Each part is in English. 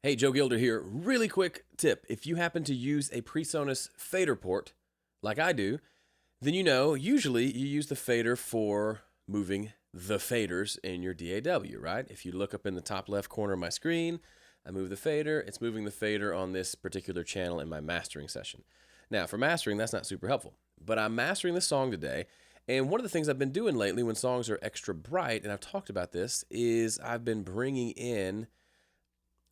Hey, Joe Gilder here. Really quick tip. If you happen to use a Presonus Faderport, like I do, then usually you use the fader for moving the faders in your DAW, right? If you look up in the top left corner of my screen, I move the fader. It's moving the fader on this particular channel in my mastering session. Now, for mastering, that's not super helpful, but I'm mastering this song today. And one of the things I've been doing lately when songs are extra bright, and I've talked about this, is I've been bringing in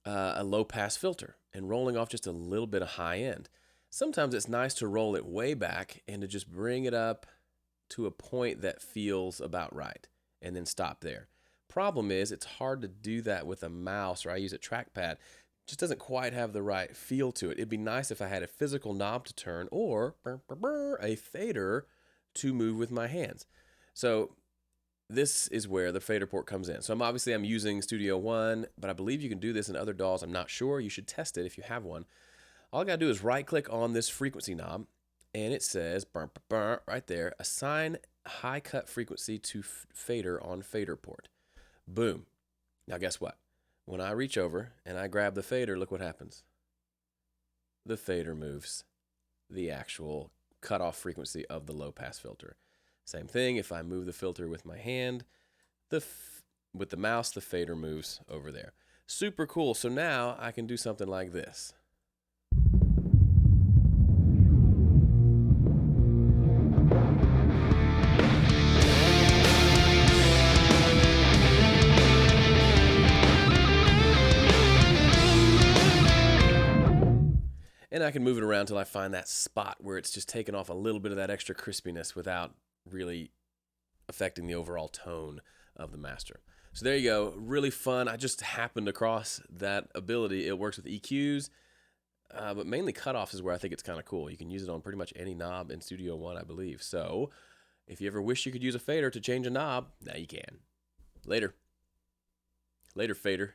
a low pass filter and rolling off just a little bit of high end. Sometimes it's nice to roll it way back and to just bring it up to a point that feels about right and then stop there. Problem is, it's hard to do that with a mouse, or I use a trackpad. It just doesn't quite have the right feel to it. It'd be nice if I had a physical knob to turn or a fader to move with my hands. So this is where the fader port comes in. So I'm using Studio One, but I believe you can do this in other DAWs. I'm not sure. You should test it if you have one. All I gotta do is right click on this frequency knob, and it says right there, assign high cut frequency to fader on fader port. Boom. Now guess what? When I reach over and I grab the fader, look what happens. The fader moves the actual cutoff frequency of the low pass filter. Same thing, if I move the filter with my hand, with the mouse, the fader moves over there. Super cool. So now I can do something like this. And I can move it around till I find that spot where it's just taken off a little bit of that extra crispiness without really affecting the overall tone of the master. So there you go. Really fun. I just happened across that ability. It works with EQs, but mainly cutoffs is where I think it's kind of cool. You can use it on pretty much any knob in Studio One, I believe. So if you ever wish you could use a fader to change a knob, now you can. Later. Later, fader.